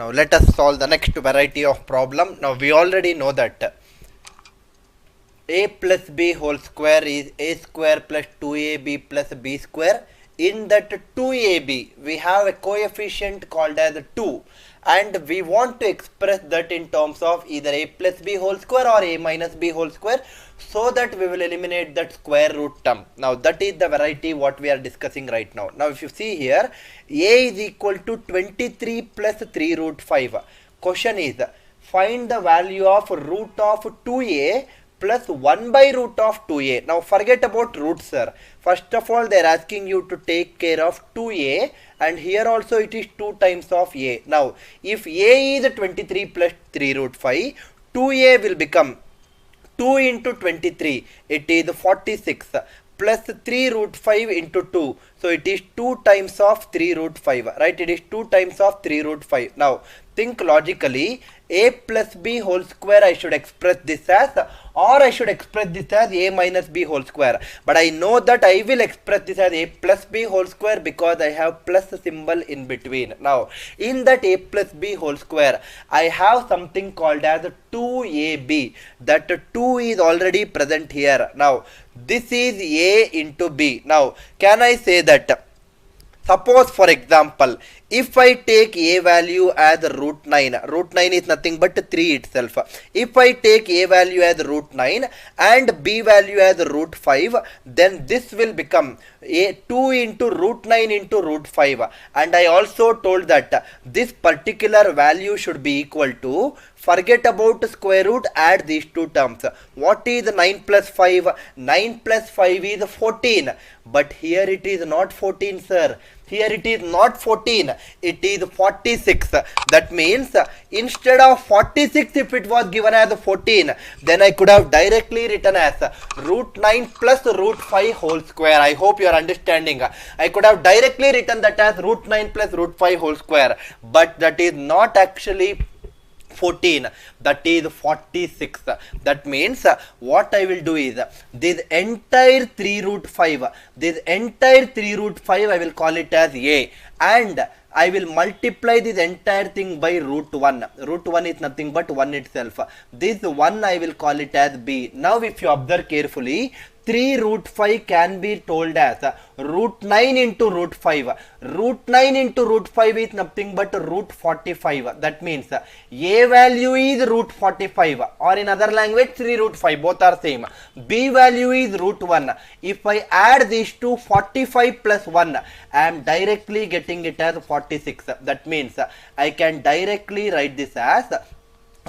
Now let us solve the next variety of problem. Now we already know that a plus b whole square is a square plus 2ab plus b square. In that 2ab we have a coefficient called as 2, and we want to express that in terms of either a plus b whole square or a minus b whole square, so that we will eliminate that square root term. Now that is the variety what we are discussing right now. Now if you see here, a is equal to 23 plus 3 root 5. Question is, find the value of root of 2a plus 1 by root of 2a. Now forget about roots, sir. First of all, they are asking you to take care of 2a, and here also it is 2 times of a. Now if a is 23 plus 3 root 5, 2a will become 2 into 23, it is 46, plus 3 root 5 into 2, so it is 2 times of 3 root 5, right? It is 2 times of 3 root 5. Now think logically, a plus b whole square I should express this as, or I should express this as a minus b whole square, but I know that I will express this as a plus b whole square because I have plus symbol in between. Now in that a plus b whole square, I have something called as 2ab. That 2 is already present here. Now this is a into b. Now can I say that, suppose for example, if I take a value as root 9, root 9 is nothing but 3 itself. If I take a value as root 9 and b value as root 5, then this will become a 2 into root 9 into root 5. And I also told that this particular value should be equal to, forget about square root, add these two terms. What is 9 plus 5? 9 plus 5 is 14. But here it is not 14, sir. Here it is not 14, it is 46. That means instead of 46, if it was given as 14, then I could have directly written as root 9 plus root 5 whole square. I hope you are understanding. I could have directly written that as root 9 plus root 5 whole square, but that is not actually 14, that is 46. That means what I will do is, this entire 3 root 5, this entire 3 root 5 I will call it as a, and I will multiply this entire thing by root 1. Root 1 is nothing but 1 itself. This 1 I will call it as b. Now if you observe carefully, 3 root 5 can be told as root 9 into root 5. Root 9 into root 5 is nothing but root 45. That means a value is root 45, or in other language 3 root 5, both are same. B value is root 1. If I add these two, 45 plus 1, I am directly getting it as 46. That means I can directly write this as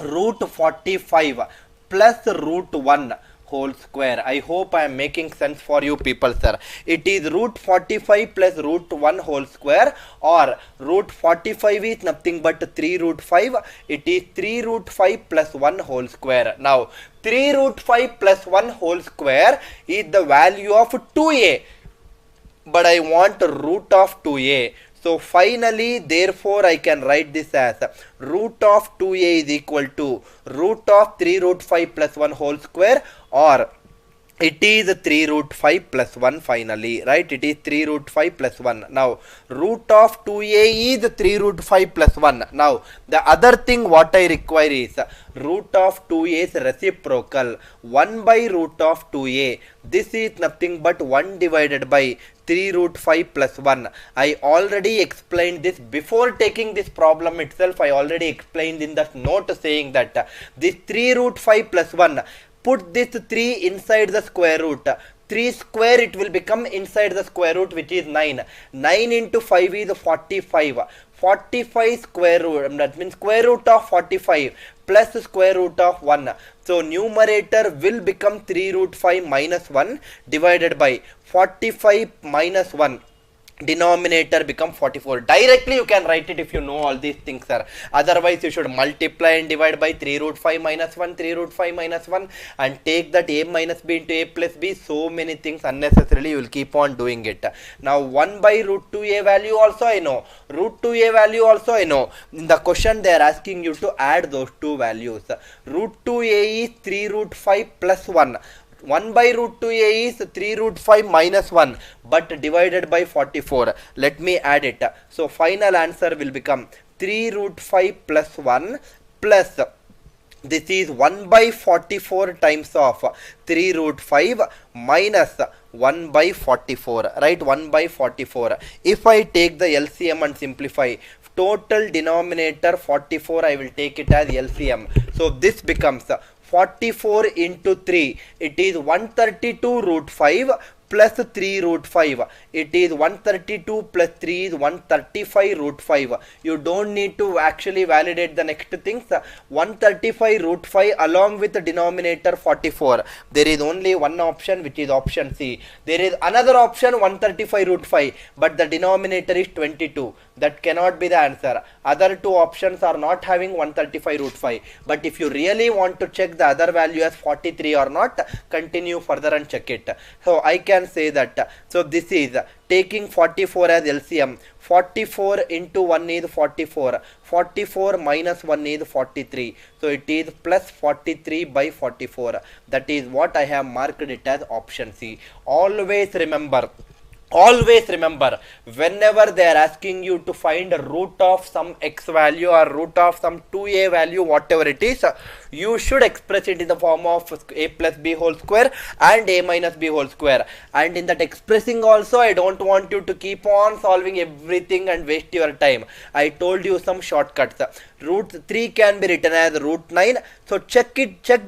root 45 plus root 1 whole square. I hope I am making sense for you people, sir. It is root 45 plus root 1 whole square, or root 45 is nothing but 3 root 5. It is 3 root 5 plus 1 whole square. Now 3 root 5 plus 1 whole square is the value of 2a, but I want root of 2a. So finally, therefore, I can write this as root of 2a is equal to root of 3 root 5 plus 1 whole square, or it is 3 root 5 plus 1 finally, right? It is 3 root 5 plus 1. Now root of 2a is 3 root 5 plus 1. Now the other thing what I require is root of 2a's reciprocal, 1 by root of 2a. This is nothing but 1 divided by 3 root 5 plus 1. I already explained this before taking this problem itself. I already explained in the note saying that this 3 root 5 plus 1, put this 3 inside the square root. 3 square, it will become inside the square root, which is 9. 9 into 5 is 45. 45 square root, that means square root of 45 plus square root of 1. So numerator will become 3 root 5 minus 1 divided by 45 minus 1. Denominator become 44. Directly you can write it if you know all these things, sir. Otherwise you should multiply and divide by 3 root 5 minus 1, 3 root 5 minus 1, and take that a minus b into a plus b. So many things unnecessarily you will keep on doing it. Now 1 by root 2a value also I know, root 2a value also I know. In the question they are asking you to add those two values. Root 2a is 3 root 5 plus 1. 1 by root 2a is 3 root 5 minus 1, but divided by 44. Let me add it. So final answer will become 3 root 5 plus 1 plus this is 1 by 44 times of 3 root 5 minus 1 by 44, right? 1 by 44. If I take the LCM and simplify, total denominator 44, I will take it as LCM. So this becomes 44 into 3, it is 132 root 5 plus 3 root 5. It is 132 plus 3 is 135 root 5. You don't need to actually validate the next things. 135 root 5 along with the denominator 44. There is only one option, which is option C. There is another option 135 root 5, but the denominator is 22. That cannot be the answer. Other two options are not having 135 root 5. But if you really want to check the other value as 43 or not, continue further and check it. So I can say that. So this is taking 44 as LCM. 44 into 1 is 44. 44 minus 1 is 43. So it is plus 43 by 44. That is what I have marked it as option C. Always remember, whenever they are asking you to find a root of some x value or root of some 2a value, whatever it is, you should express it in the form of a plus b whole square and a minus b whole square. And in that expressing also, I don't want you to keep on solving everything and waste your time. I told you some shortcuts. Root 3 can be written as root 9. So check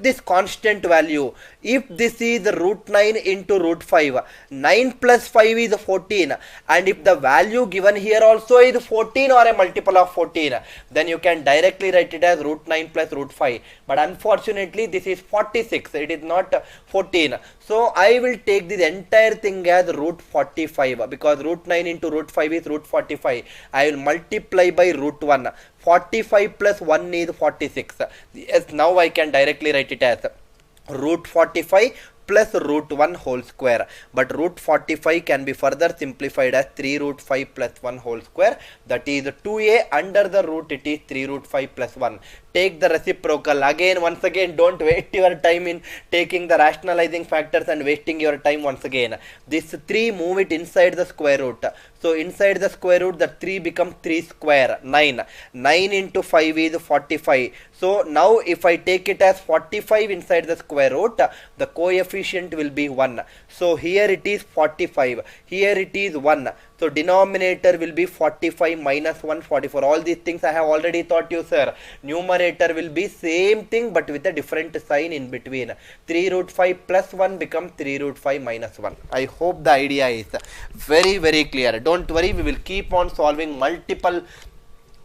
this constant value. If this is root 9 into root 5, 9 plus 5 is 14, and if the value given here also is 14 or a multiple of 14, then you can directly write it as root 9 plus root 5. But unfortunately this is 46, it is not 14. So I will take this entire thing as root 45, because root 9 into root 5 is root 45. I will multiply by root 1. 45 plus 1 is 46. Yes, now I can directly write it as root 45 plus root 1 whole square. But root 45 can be further simplified as 3 root 5 plus 1 whole square. That is 2a, under the root it is 3 root 5 plus 1. Take the reciprocal. Once again, don't waste your time in taking the rationalizing factors and wasting your time once again. This 3, move it inside the square root. So inside the square root, the 3 becomes 3 square, 9. 9 into 5 is 45. So now if I take it as 45 inside the square root, the coefficient will be 1. So here it is 45. Here it is 1. So denominator will be 45 minus 1, 44. All these things I have already taught you, sir. Numerator will be same thing but with a different sign in between. 3 root 5 plus 1 becomes 3 root 5 minus 1. I hope the idea is very, very clear. Don't worry, we will keep on solving multiple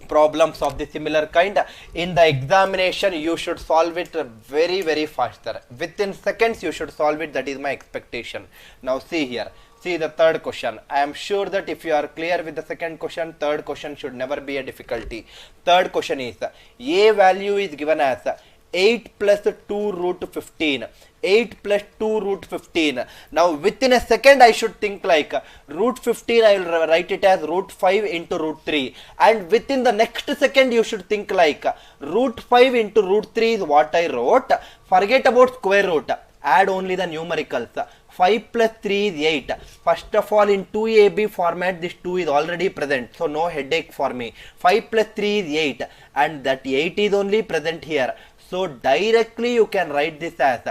problems of the similar kind. In the examination, you should solve it very, very faster. Within seconds, you should solve it. That is my expectation. Now see here. See the third question. I am sure that if you are clear with the second question, third question should never be a difficulty. Third question is, a value is given as 8 plus 2 root 15. 8 plus 2 root 15. Now within a second I should think like root 15, I will write it as root 5 into root 3. And within the next second you should think like root 5 into root 3 is what I wrote. Forget about square root. Add only the numericals. 5 plus 3 is 8. First of all, in 2AB format, this 2 is already present. So no headache for me. 5 plus 3 is 8. And that 8 is only present here. So directly you can write this as,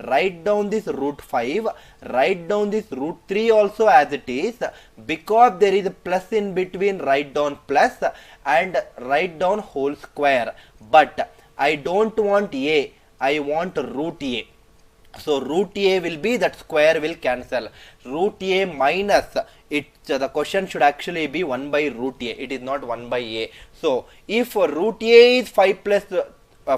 write down this root 5, write down this root 3 also as it is, because there is a plus in between, write down plus and write down whole square. But I don't want a, I want root a. So root a will be, that square will cancel. Root a minus, the question should actually be 1 by root a. It is not 1 by a. So if root a is 5 plus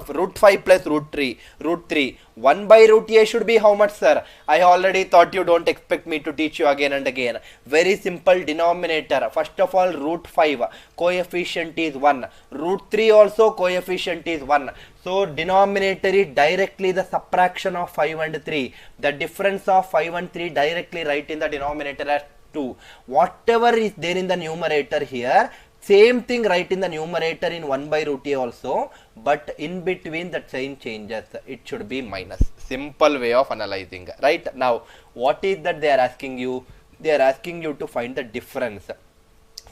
root 5 plus root 3, 1 by root a should be how much, sir? I already thought you don't expect me to teach you again and again. Very simple denominator. First of all, root 5, coefficient is 1. Root 3 also, coefficient is 1. So denominator is directly the subtraction of 5 and 3. The difference of 5 and 3 directly write in the denominator as 2. Whatever is there in the numerator here, same thing write in the numerator in 1 by root a also, but in between the sign changes. It should be minus. Simple way of analyzing. Right now, what is that they are asking you? They are asking you to find the difference.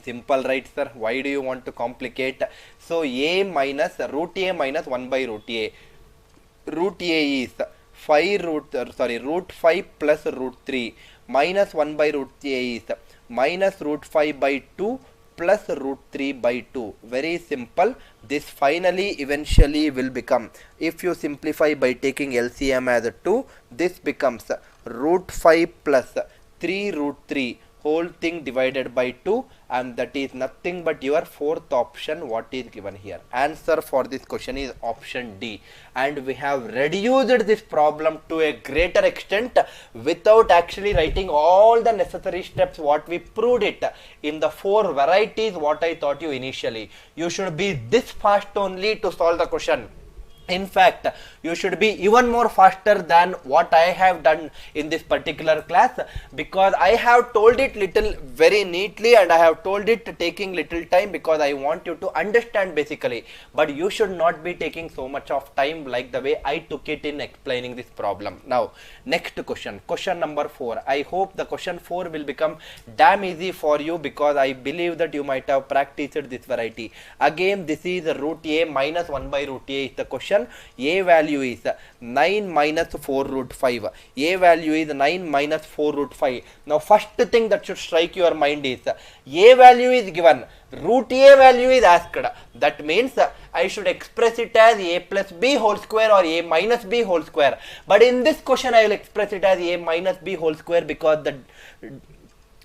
Simple, right, sir? Why do you want to complicate? So a minus root a minus 1 by root a. Root a is 5 root 5 plus root 3 minus 1 by root a is minus root 5 by 2 plus root 3 by 2. Very simple. This finally eventually will become, if you simplify by taking LCM as a 2, this becomes root 5 plus 3 root 3 whole thing divided by 2, and that is nothing but your fourth option what is given here. Answer for this question is option D, and we have reduced this problem to a greater extent without actually writing all the necessary steps what we proved it in the 4 varieties what I taught you initially. You should be this fast only to solve the question. In fact, you should be even more faster than what I have done in this particular class, because I have told it little very neatly and I have told it taking little time because I want you to understand basically, but you should not be taking so much of time like the way I took it in explaining this problem. Now, next question, question number 4. I hope the question 4 will become damn easy for you because I believe that you might have practiced this variety. Again, this is root a minus 1 by root a is the question. A value is 9 minus 4 root 5. A value is 9 minus 4 root 5. Now, first thing that should strike your mind is A value is given, root A value is asked. That means I should express it as A plus B whole square or A minus B whole square. But in this question, I will express it as A minus B whole square because the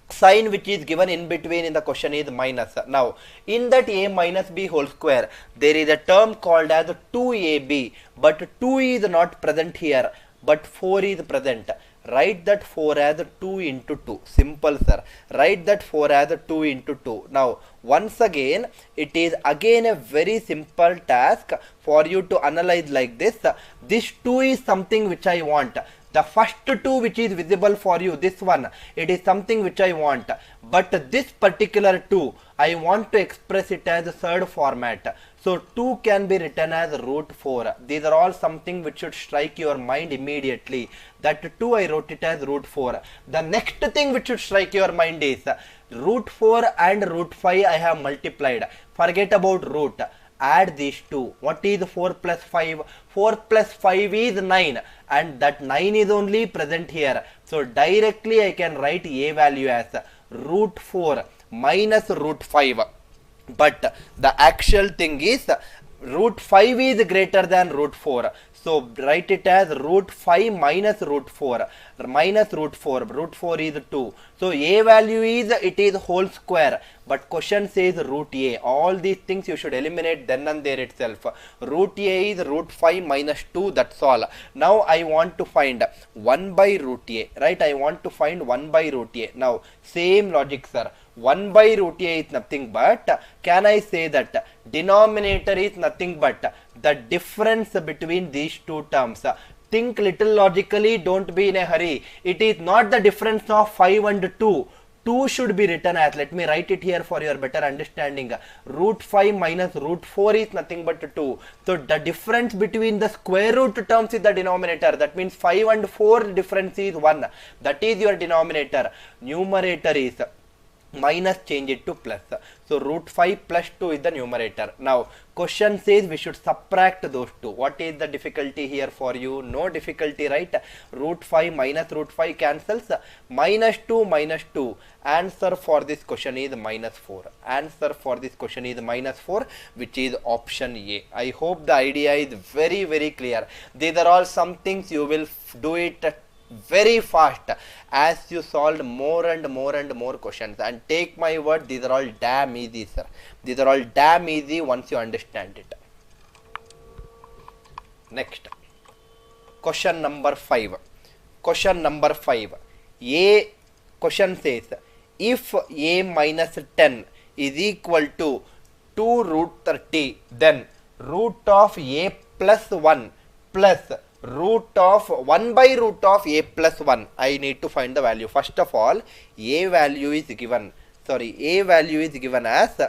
sign which is given in between in the question is minus. Now, in that a minus b whole square, there is a term called as 2ab, but 2 is not present here, but 4 is present. Write that 4 as 2 into 2. Simple, sir. Write that 4 as 2 into 2. Now, once again, it is again a very simple task for you to analyze like this. This 2 is something which I want. The first 2 which is visible for you, this one, it is something which I want. But this particular 2, I want to express it as a third format. So 2 can be written as root 4. These are all something which should strike your mind immediately. That 2 I wrote it as root 4. The next thing which should strike your mind is root 4 and root 5 I have multiplied. Forget about root. Add these two. What is 4 plus 5? 4 plus 5 is 9, and that 9 is only present here. So directly I can write a value as root 4 minus root 5. But the actual thing is root 5 is greater than root 4. So write it as root 5 minus root 4. Minus root 4. Root 4 is 2. So a value is, it is whole square. But question says root a. All these things you should eliminate then and there itself. Root a is root 5 minus 2. That's all. Now I want to find 1 by root a. Right? I want to find 1 by root a. Now same logic, sir. 1 by root a is nothing but, can I say that denominator is nothing but the difference between these two terms. Think little logically, don't be in a hurry. It is not the difference of 5 and 2. 2 should be written as, let me write it here for your better understanding. Root 5 minus root 4 is nothing but 2. So the difference between the square root terms is the denominator. That means 5 and 4 difference is 1. That is your denominator. Numerator is minus, change it to plus. So root 5 plus 2 is the numerator. Now question says we should subtract those two. What is the difficulty here for you? No difficulty, right? Root 5 minus root 5 cancels. Minus 2 minus 2. Answer for this question is minus 4. Answer for this question is minus 4, which is option A. I hope the idea is very, very clear. These are all some things you will do it very fast as you solve more and more and more questions, and take my word, these are all damn easy, sir. These are all damn easy once you understand it. Next, question number 5. Question number 5. A question says if a minus 10 is equal to 2 root 30, then root of a plus 1 plus root of 1 by root of a plus 1. I need to find the value. First of all, a value is given. A value is given as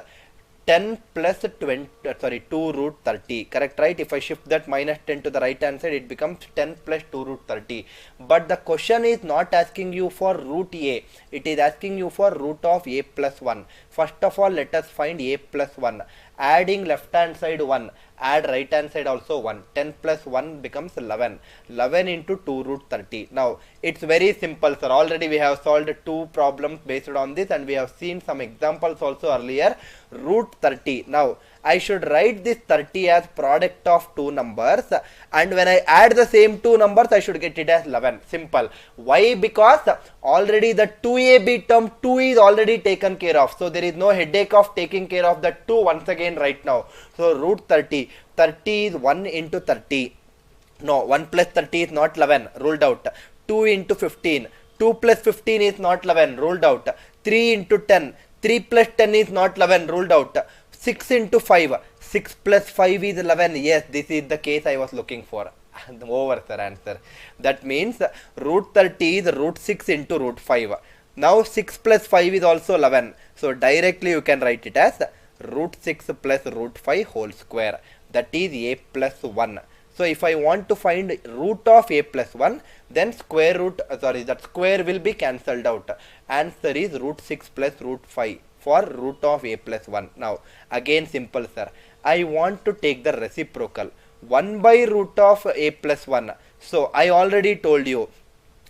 10 plus 20, sorry, 2 root 30, correct, right? If I shift that minus 10 to the right hand side, it becomes 10 plus 2 root 30. But the question is not asking you for root a, it is asking you for root of a plus 1. First of all, let us find a plus 1. Adding left hand side 1, add right hand side also 1. 10 plus 1 becomes 11. 11 into 2 root 30. Now, it's very simple, sir. Already we have solved 2 problems based on this, and we have seen some examples also earlier. Root 30. Now, I should write this 30 as product of 2 numbers, and when I add the same 2 numbers, I should get it as 11. Simple. Why? Because already the 2ab term 2 is already taken care of. So, there is no headache of taking care of the 2 once again right now. So, root 30. 30 is 1 into 30. No, 1 plus 30 is not 11. Ruled out. 2 into 15. 2 plus 15 is not 11. Ruled out. 3 into 10. 3 plus 10 is not 11. Ruled out. 6 into 5. 6 plus 5 is 11. Yes, this is the case I was looking for. Over, sir, answer. That means root 30 is root 6 into root 5. Now 6 plus 5 is also 11. So directly you can write it as root 6 plus root 5 whole square. That is a plus 1. So if I want to find root of a plus 1, then square root, that square will be cancelled out. Answer is root 6 plus root 5 for root of a plus 1. Now again simple, sir. I want to take the reciprocal. 1 by root of a plus 1. So I already told you,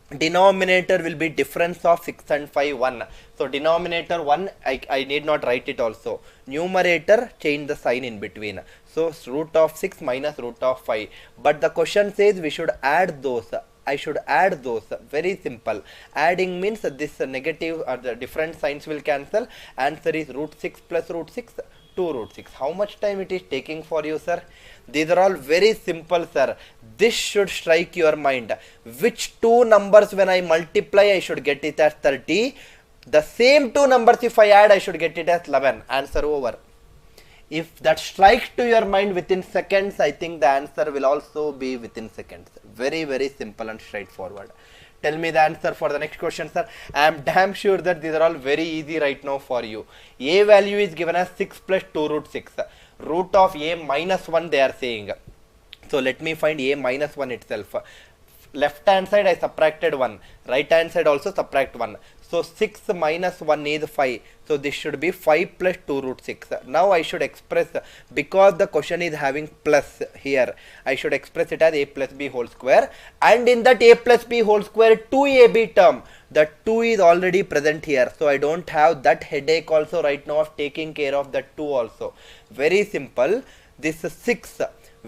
denominator will be difference of 6 and 5 1. So denominator 1, I need not write it also. Numerator, change the sign in between. So root of 6 minus root of 5. But the question says we should add those. I should add those. Very simple. Adding means this negative or the different signs will cancel. Answer is root 6 plus root 6, 2 root 6. How much time it is taking for you, sir? These are all very simple, sir. This should strike your mind. Which 2 numbers when I multiply, I should get it as 30. The same 2 numbers if I add, I should get it as 11. Answer over. If that strikes to your mind within seconds, I think the answer will also be within seconds. Very, very simple and straightforward. Tell me the answer for the next question, sir. I am damn sure that these are all very easy right now for you. A value is given as 6 plus 2 root 6. Root of a minus 1 they are saying. So let me find a minus 1 itself. Left hand side I subtracted 1. Right hand side also subtract 1. So 6 minus 1 is 5. So this should be 5 plus 2 root 6. Now I should express, because the question is having plus here, I should express it as a plus b whole square. And in that a plus b whole square 2ab term, the 2 is already present here. So I don't have that headache also right now of taking care of that 2 also. Very simple. This 6.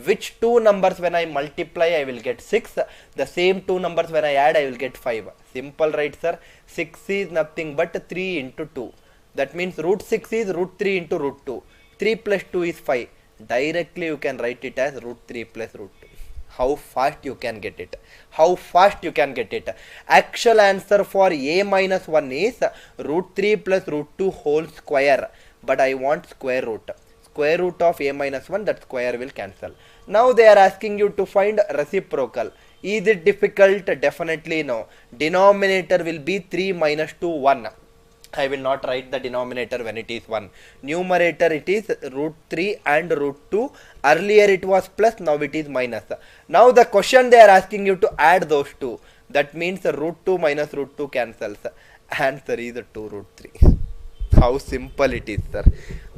Which 2 numbers when I multiply I will get 6. The same 2 numbers when I add I will get 5. Simple, right, sir? 6 is nothing but 3 into 2. That means root 6 is root 3 into root 2. 3 plus 2 is 5. Directly you can write it as root 3 plus root 2. How fast you can get it. How fast you can get it. Actual answer for a minus 1 is root 3 plus root 2 whole square. But I want square root. Square root of a minus 1, that square will cancel. Now they are asking you to find reciprocal. Is it difficult? Definitely no. Denominator will be 3 minus 2, 1. I will not write the denominator when it is 1. Numerator it is root 3 and root 2. Earlier it was plus, now it is minus. Now the question they are asking you to add those two. That means root 2 minus root 2 cancels. Answer is 2 root 3. How simple it is, sir.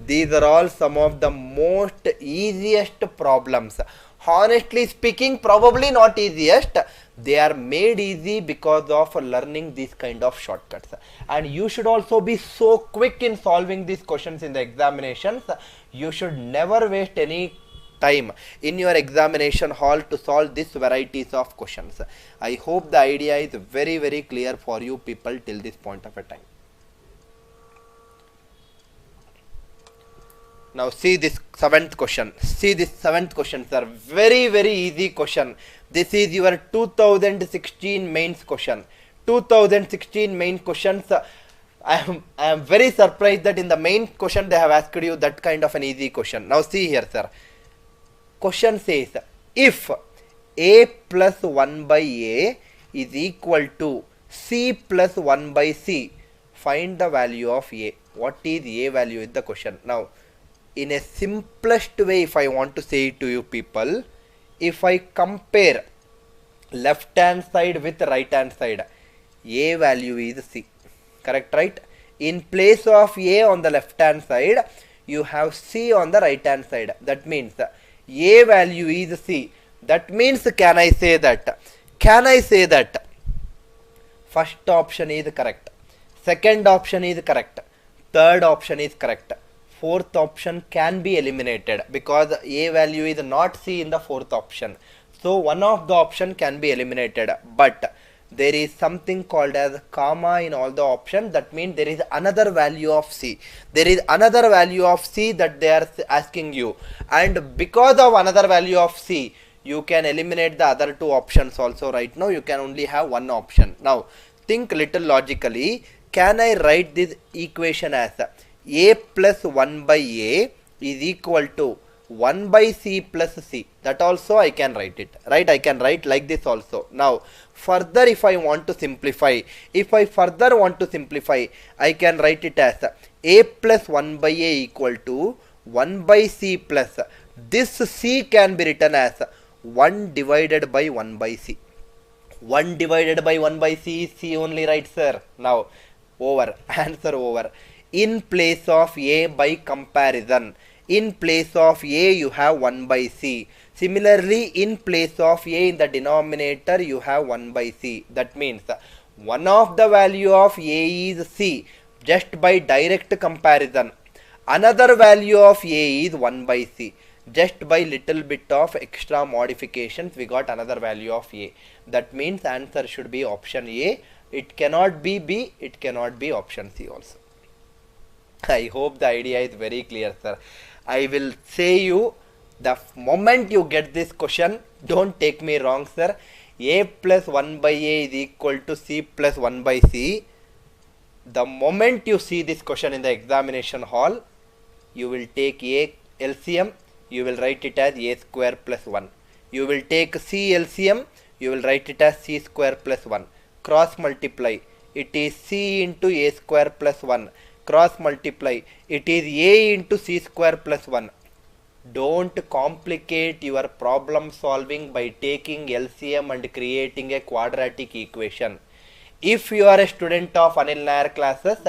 These are all some of the most easiest problems. Honestly speaking, probably not easiest. They are made easy because of learning these kind of shortcuts. And you should also be so quick in solving these questions in the examinations. You should never waste any time in your examination hall to solve these varieties of questions. I hope the idea is very, very clear for you people till this point of a time. Now see this 7th question. See this 7th question, sir. Very, very easy question. This is your 2016 mains question. 2016 main questions. I am very surprised that in the main question they have asked you that kind of an easy question. Now see here, sir. Question says, if a plus 1 by a is equal to c plus 1 by c, find the value of a. What is a value is the question. Now in a simplest way, if I want to say it to you people, if I compare left hand side with right hand side, A value is C. Correct, right? In place of A on the left hand side, you have C on the right hand side. That means A value is C. That means can I say that? Can I say that first option is correct, second option is correct, third option is correct, fourth option can be eliminated because A value is not C in the fourth option. So one of the option can be eliminated, but there is something called as comma in all the options. That means there is another value of C. There is another value of C that they are asking you, and because of another value of C, you can eliminate the other two options also. Right now you can only have one option. Now think little logically. Can I write this equation as A plus 1 by A is equal to 1 by C plus C? That also I can write it, right? I can write like this also. Now further, if I want to simplify, I can write it as A plus 1 by A equal to 1 by C plus, this C can be written as 1 divided by 1 by C. 1 divided by 1 by C is C only, right sir? Now over, answer over. In place of A by comparison, in place of A you have 1 by C. Similarly, in place of A in the denominator you have 1 by C. That means one of the value of A is C just by direct comparison. Another value of A is 1 by C. Just by little bit of extra modifications we got another value of A. That means answer should be option A. It cannot be B, it cannot be option C also. I hope the idea is very clear sir. I will say you, the moment you get this question, don't take me wrong sir, A plus 1 by A is equal to C plus 1 by C. The moment you see this question in the examination hall, you will take A LCM, you will write it as A square plus 1. You will take C LCM, you will write it as C square plus 1. Cross multiply, it is C into A square plus 1. Cross multiply, it is A into C square plus 1. Don't complicate your problem solving by taking LCM and creating a quadratic equation. If you are a student of Anil Nair classes,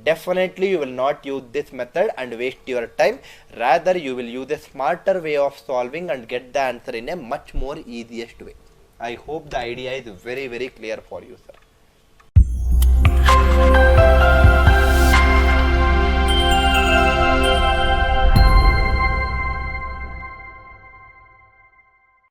definitely you will not use this method and waste your time. Rather, you will use a smarter way of solving and get the answer in a much more easiest way. I hope the idea is very clear for you, sir.